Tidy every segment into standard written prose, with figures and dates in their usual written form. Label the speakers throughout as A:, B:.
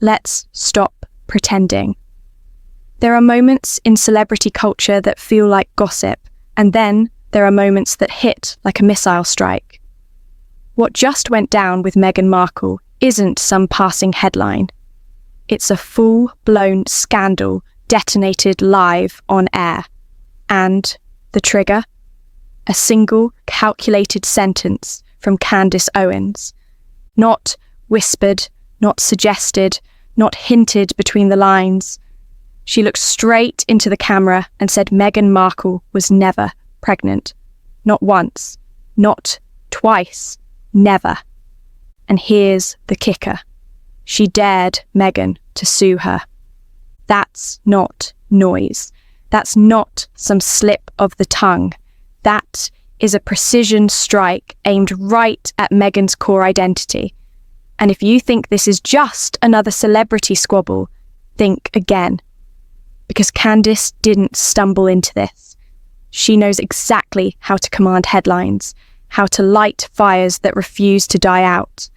A: Let's stop pretending. There are moments in celebrity culture that feel like gossip, and then there are moments that hit like a missile strike. What just went down with Meghan Markle isn't some passing headline. It's a full-blown scandal detonated live on air. And the trigger? A single calculated sentence from Candace Owens. Not whispered, not suggested, not hinted between the lines. She looked straight into the camera and said Meghan Markle was never pregnant. Not once, not twice, never. And here's the kicker. She dared Meghan to sue her. That's not noise. That's not some slip of the tongue. That is a precision strike aimed right at Meghan's core identity. And if you think this is just another celebrity squabble, think again. Because Candace didn't stumble into this. She knows exactly how to command headlines, how to light fires that refuse to die out.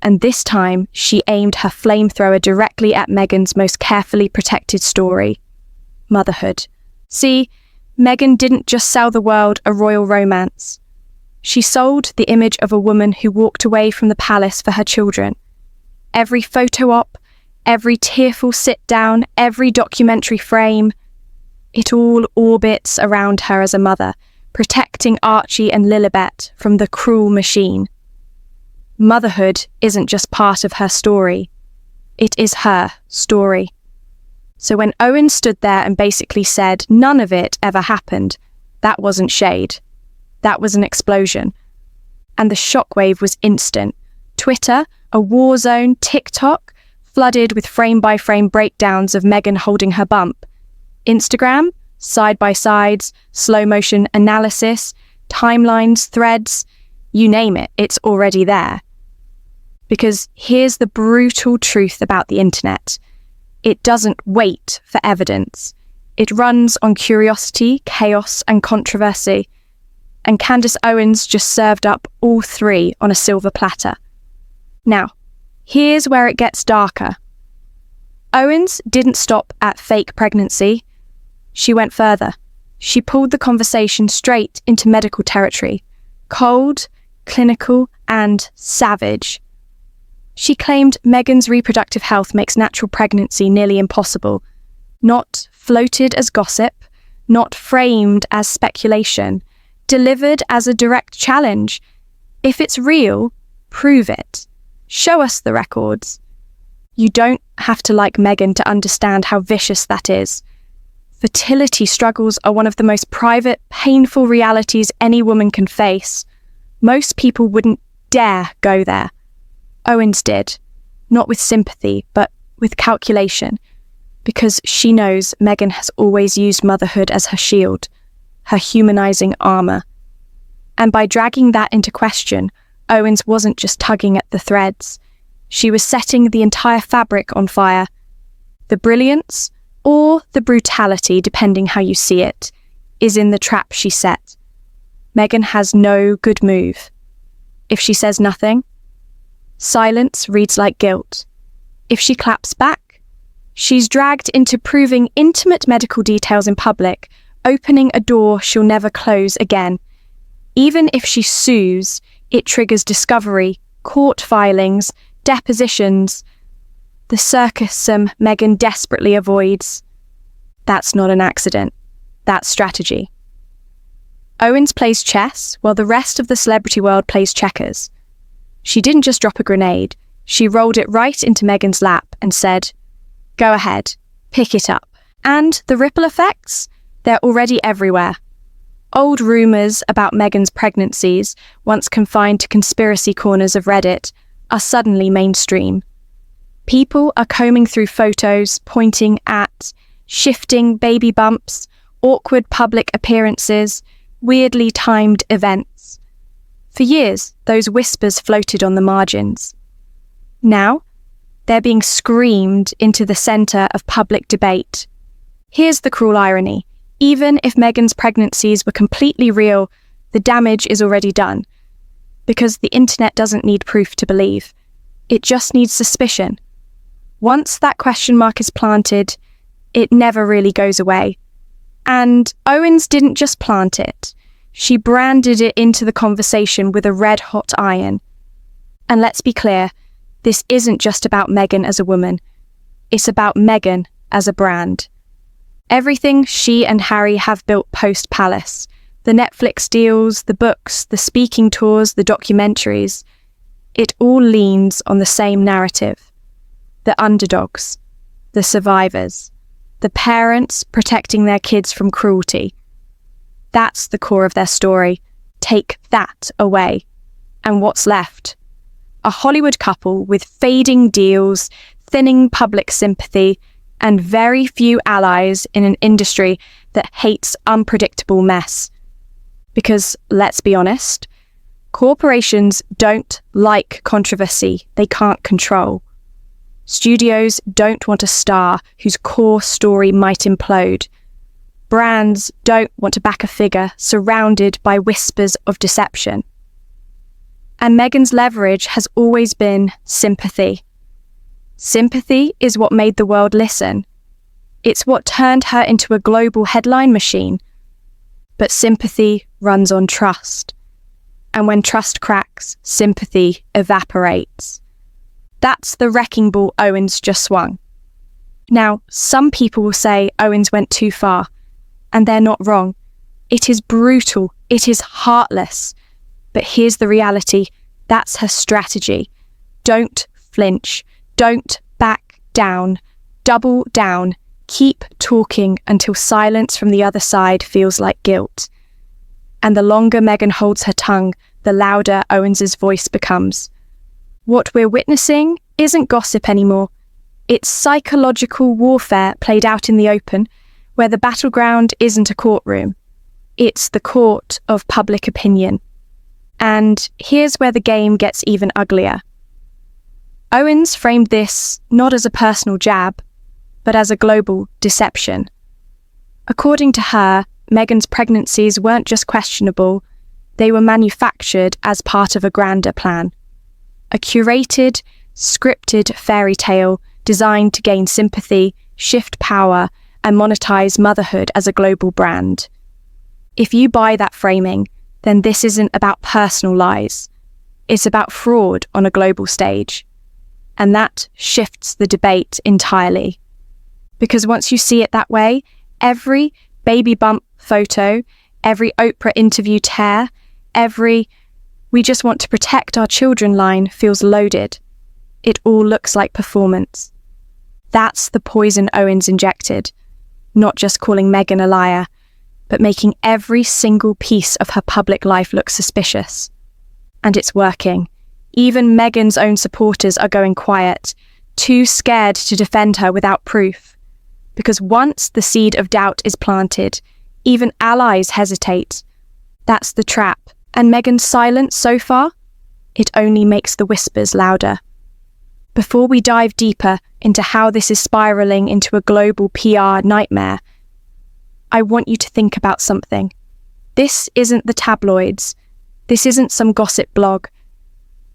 A: And this time, she aimed her flamethrower directly at Meghan's most carefully protected story: motherhood. See, Meghan didn't just sell the world a royal romance. She sold the image of a woman who walked away from the palace for her children. Every photo op, every tearful sit-down, every documentary frame, it all orbits around her as a mother, protecting Archie and Lilibet from the cruel machine. Motherhood isn't just part of her story. It is her story. So when Owen stood there and basically said none of it ever happened, that wasn't shade. That was an explosion. And the shockwave was instant. Twitter, a war zone, TikTok, flooded with frame-by-frame breakdowns of Meghan holding her bump. Instagram, side-by-sides, slow-motion analysis, timelines, threads, you name it, it's already there. Because here's the brutal truth about the internet. It doesn't wait for evidence. It runs on curiosity, chaos, and controversy. And Candace Owens just served up all three on a silver platter. Now, here's where it gets darker. Owens didn't stop at fake pregnancy. She went further. She pulled the conversation straight into medical territory. Cold, clinical, and savage. She claimed Meghan's reproductive health makes natural pregnancy nearly impossible. Not floated as gossip, not framed as speculation, delivered as a direct challenge. If it's real, prove it. Show us the records. You don't have to like Meghan to understand how vicious that is. Fertility struggles are one of the most private, painful realities any woman can face. Most people wouldn't dare go there. Owens did, not with sympathy, but with calculation, because she knows Meghan has always used motherhood as her shield, her humanizing armor. And by dragging that into question, Owens wasn't just tugging at the threads. She was setting the entire fabric on fire. The brilliance, or the brutality, depending how you see it, is in the trap she set. Meghan has no good move. If she says nothing, silence reads like guilt. If she claps back, she's dragged into proving intimate medical details in public, opening a door she'll never close again. Even if she sues, it triggers discovery, court filings, depositions. The circusum Meghan desperately avoids. That's not an accident. That's strategy. Owens plays chess while the rest of the celebrity world plays checkers. She didn't just drop a grenade, she rolled it right into Meghan's lap and said, "Go ahead, pick it up." And the ripple effects? They're already everywhere. Old rumours about Meghan's pregnancies, once confined to conspiracy corners of Reddit, are suddenly mainstream. People are combing through photos, pointing at shifting baby bumps, awkward public appearances, weirdly timed events. For years, those whispers floated on the margins. Now, they're being screamed into the centre of public debate. Here's the cruel irony. Even if Meghan's pregnancies were completely real, the damage is already done. Because the internet doesn't need proof to believe. It just needs suspicion. Once that question mark is planted, it never really goes away. And Owens didn't just plant it. She branded it into the conversation with a red-hot iron. And let's be clear, this isn't just about Meghan as a woman. It's about Meghan as a brand. Everything she and Harry have built post-Palace, the Netflix deals, the books, the speaking tours, the documentaries, it all leans on the same narrative. The underdogs, the survivors, the parents protecting their kids from cruelty. That's the core of their story. Take that away. And what's left? A Hollywood couple with fading deals, thinning public sympathy, and very few allies in an industry that hates unpredictable mess. Because, let's be honest, corporations don't like controversy they can't control. Studios don't want a star whose core story might implode. Brands don't want to back a figure surrounded by whispers of deception. And Meghan's leverage has always been sympathy. Sympathy is what made the world listen. It's what turned her into a global headline machine. But sympathy runs on trust. And when trust cracks, sympathy evaporates. That's the wrecking ball Owens just swung. Now, some people will say Owens went too far, and they're not wrong. It is brutal. It is heartless. But here's the reality. That's her strategy. Don't flinch. Don't back down. Double down. Keep talking until silence from the other side feels like guilt. And the longer Meghan holds her tongue, the louder Owens's voice becomes. What we're witnessing isn't gossip anymore. It's psychological warfare played out in the open, where the battleground isn't a courtroom. It's the court of public opinion. And here's where the game gets even uglier. Owens framed this not as a personal jab, but as a global deception. According to her, Meghan's pregnancies weren't just questionable, they were manufactured as part of a grander plan. A curated, scripted fairy tale designed to gain sympathy, shift power, and monetize motherhood as a global brand. If you buy that framing, then this isn't about personal lies. It's about fraud on a global stage. And that shifts the debate entirely. Because once you see it that way, every baby bump photo, every Oprah interview tear, every "we just want to protect our children" line feels loaded. It all looks like performance. That's the poison Owens injected, not just calling Meghan a liar, but making every single piece of her public life look suspicious. And it's working. Even Meghan's own supporters are going quiet, too scared to defend her without proof. Because once the seed of doubt is planted, even allies hesitate. That's the trap. And Meghan's silence so far? It only makes the whispers louder. Before we dive deeper into how this is spiraling into a global PR nightmare, I want you to think about something. This isn't the tabloids. This isn't some gossip blog.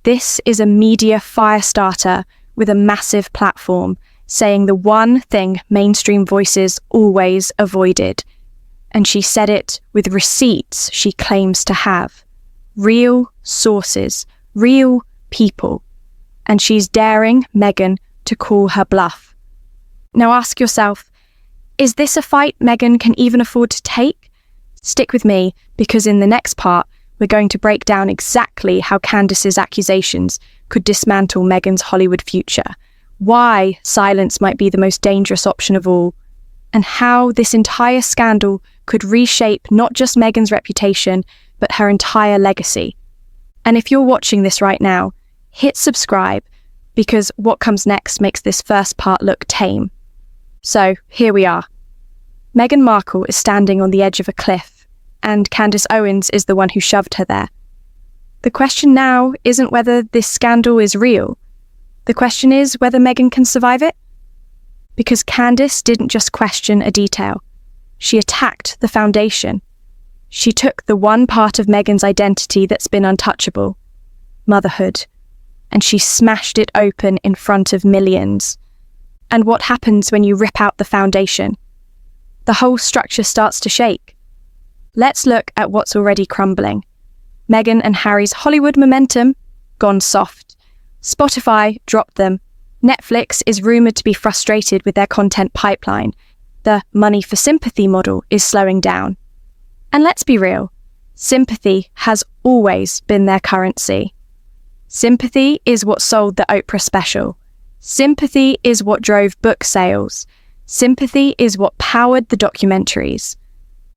A: This is a media firestarter with a massive platform, saying the one thing mainstream voices always avoided. And she said it with receipts she claims to have. Real sources, real people. And she's daring Meghan to call her bluff. Now ask yourself, is this a fight Meghan can even afford to take? Stick with me, because in the next part, we're going to break down exactly how Candace's accusations could dismantle Meghan's Hollywood future, why silence might be the most dangerous option of all, and how this entire scandal could reshape not just Meghan's reputation, but her entire legacy. And if you're watching this right now, hit subscribe, because what comes next makes this first part look tame. So, here we are. Meghan Markle is standing on the edge of a cliff, and Candace Owens is the one who shoved her there. The question now isn't whether this scandal is real. The question is whether Meghan can survive it. Because Candace didn't just question a detail. She attacked the foundation. She took the one part of Meghan's identity that's been untouchable, motherhood, and she smashed it open in front of millions. And what happens when you rip out the foundation? The whole structure starts to shake. Let's look at what's already crumbling. Meghan and Harry's Hollywood momentum, gone soft. Spotify dropped them. Netflix is rumoured to be frustrated with their content pipeline. The money for sympathy model is slowing down. And let's be real, sympathy has always been their currency. Sympathy is what sold the Oprah special. Sympathy is what drove book sales. Sympathy is what powered the documentaries.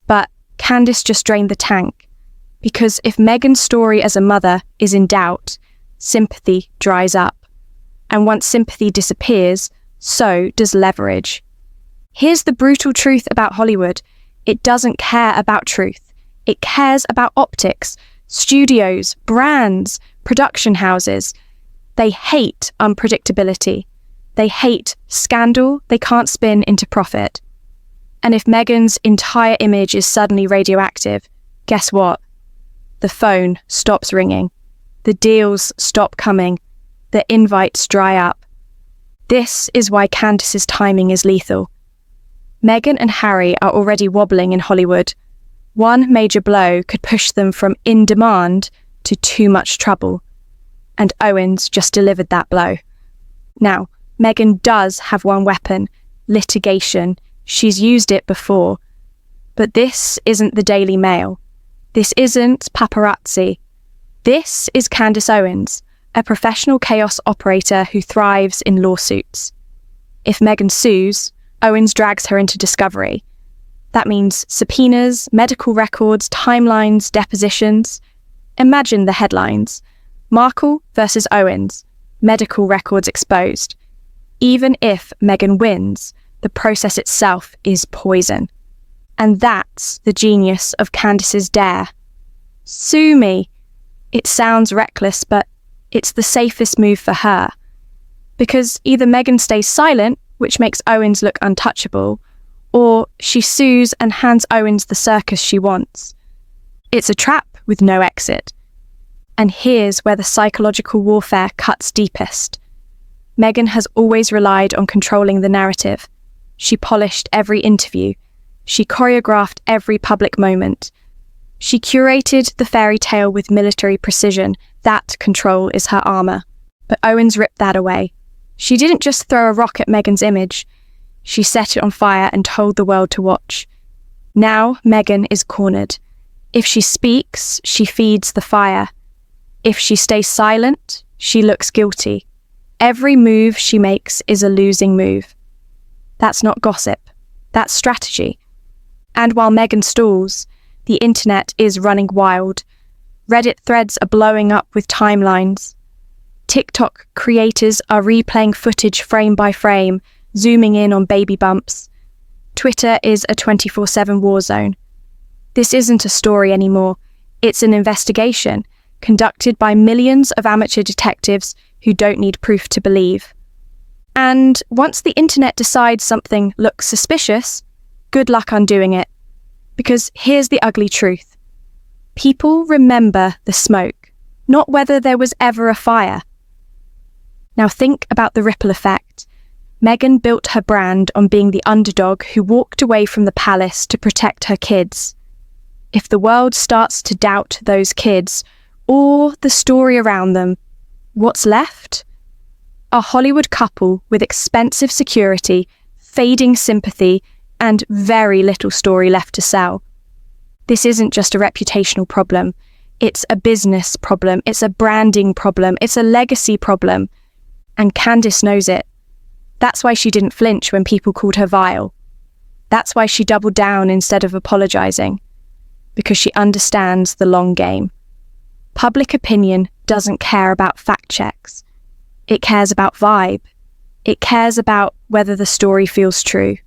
A: But Candace just drained the tank. Because if Meghan's story as a mother is in doubt, sympathy dries up. And once sympathy disappears, so does leverage. Here's the brutal truth about Hollywood. It doesn't care about truth. It cares about optics, studios, brands, production houses. They hate unpredictability. They hate scandal they can't spin into profit. And if Meghan's entire image is suddenly radioactive, guess what? The phone stops ringing. The deals stop coming. The invites dry up. This is why Candace's timing is lethal. Meghan and Harry are already wobbling in Hollywood. One major blow could push them from in demand to too much trouble. And Owens just delivered that blow. Now, Meghan does have one weapon, litigation. She's used it before. But this isn't the Daily Mail. This isn't paparazzi. This is Candace Owens, a professional chaos operator who thrives in lawsuits. If Meghan sues, Owens drags her into discovery. That means subpoenas, medical records, timelines, depositions. Imagine the headlines. Markle versus Owens. Medical records exposed. Even if Meghan wins, the process itself is poison. And that's the genius of Candace's dare. Sue me. It sounds reckless, but it's the safest move for her. Because either Meghan stays silent, which makes Owens look untouchable, or she sues and hands Owens the circus she wants. It's a trap with no exit. And here's where the psychological warfare cuts deepest. Meghan has always relied on controlling the narrative. She polished every interview. She choreographed every public moment. She curated the fairy tale with military precision. That control is her armour. But Owens ripped that away. She didn't just throw a rock at Meghan's image. She set it on fire and told the world to watch. Now Meghan is cornered. If she speaks, she feeds the fire. If she stays silent, she looks guilty. Every move she makes is a losing move. That's not gossip. That's strategy. And while Meghan stalls, the internet is running wild. Reddit threads are blowing up with timelines. TikTok creators are replaying footage frame by frame, zooming in on baby bumps. Twitter is a 24/7 war zone. This isn't a story anymore. It's an investigation conducted by millions of amateur detectives who don't need proof to believe. And once the internet decides something looks suspicious, good luck undoing it. Because here's the ugly truth. People remember the smoke, not whether there was ever a fire. Now think about the ripple effect. Meghan built her brand on being the underdog who walked away from the palace to protect her kids. If the world starts to doubt those kids, or the story around them, what's left? A Hollywood couple with expensive security, fading sympathy, and very little story left to sell. This isn't just a reputational problem. It's a business problem. It's a branding problem. It's a legacy problem. And Candace knows it. That's why she didn't flinch when people called her vile. That's why she doubled down instead of apologizing. Because she understands the long game. Public opinion doesn't care about fact checks. It cares about vibe. It cares about whether the story feels true.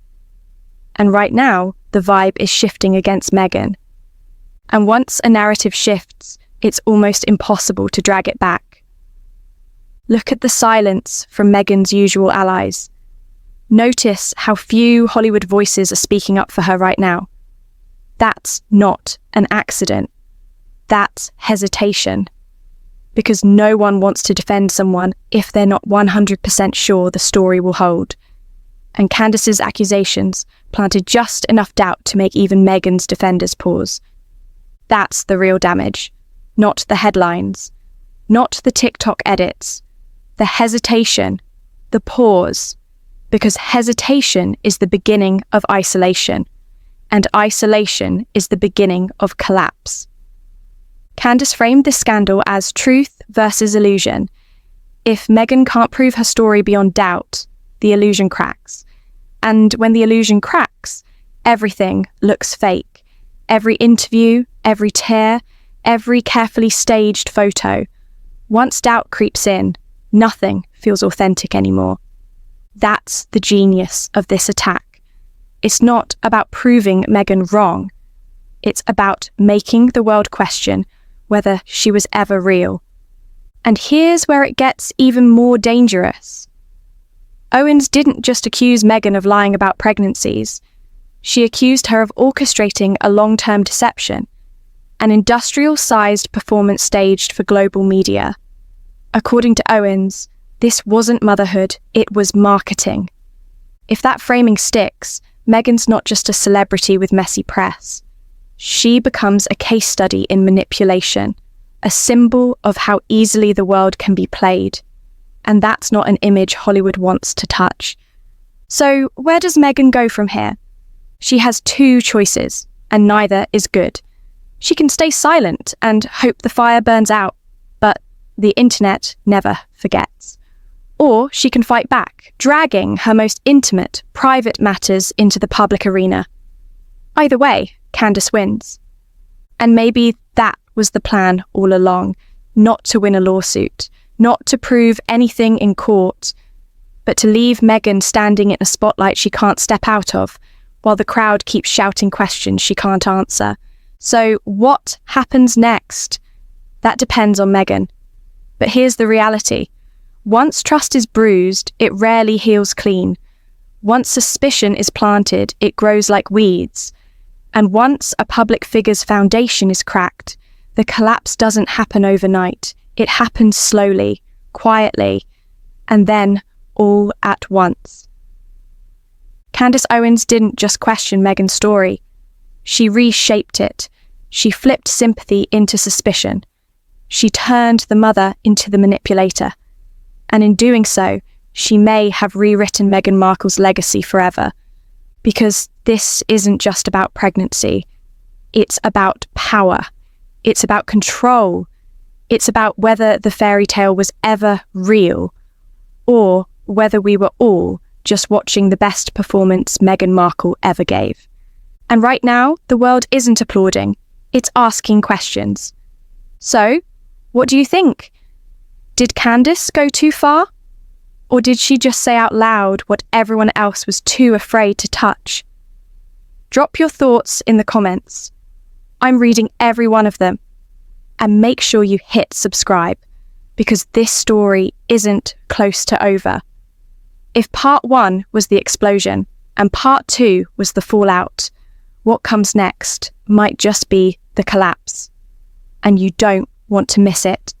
A: And right now, the vibe is shifting against Meghan. And once a narrative shifts, it's almost impossible to drag it back. Look at the silence from Meghan's usual allies. Notice how few Hollywood voices are speaking up for her right now. That's not an accident. That's hesitation. Because no one wants to defend someone if they're not 100% sure the story will hold. and Candace's accusations planted just enough doubt to make even Meghan's defenders pause. That's the real damage, not the headlines, not the TikTok edits, the hesitation, the pause, because hesitation is the beginning of isolation, and isolation is the beginning of collapse. Candace framed this scandal as truth versus illusion. If Meghan can't prove her story beyond doubt, the illusion cracks. And when the illusion cracks, everything looks fake. Every interview, every tear, every carefully staged photo. Once doubt creeps in, nothing feels authentic anymore. That's the genius of this attack. It's not about proving Meghan wrong. It's about making the world question whether she was ever real. And here's where it gets even more dangerous. Owens didn't just accuse Meghan of lying about pregnancies. She accused her of orchestrating a long-term deception, an industrial-sized performance staged for global media. According to Owens, this wasn't motherhood, it was marketing. If that framing sticks, Meghan's not just a celebrity with messy press. She becomes a case study in manipulation, a symbol of how easily the world can be played. And that's not an image Hollywood wants to touch. So where does Meghan go from here? She has two choices, and neither is good. She can stay silent and hope the fire burns out, but the internet never forgets. Or she can fight back, dragging her most intimate, private matters into the public arena. Either way, Candace wins. And maybe that was the plan all along, not to win a lawsuit, not to prove anything in court, but to leave Meghan standing in a spotlight she can't step out of, while the crowd keeps shouting questions she can't answer. So what happens next? That depends on Meghan. But here's the reality. Once trust is bruised, it rarely heals clean. Once suspicion is planted, it grows like weeds. And once a public figure's foundation is cracked, the collapse doesn't happen overnight. It happens slowly, quietly, and then all at once. Candace Owens didn't just question Meghan's story. She reshaped it. She flipped sympathy into suspicion. She turned the mother into the manipulator. And in doing so, she may have rewritten Meghan Markle's legacy forever. Because this isn't just about pregnancy. It's about power. It's about control. It's about whether the fairy tale was ever real, or whether we were all just watching the best performance Meghan Markle ever gave. And right now, the world isn't applauding. It's asking questions. So, what do you think? Did Candace go too far? Or did she just say out loud what everyone else was too afraid to touch? Drop your thoughts in the comments. I'm reading every one of them. And make sure you hit subscribe, because this story isn't close to over. If part 1 was the explosion and part 2 was the fallout, what comes next might just be the collapse. And you don't want to miss it.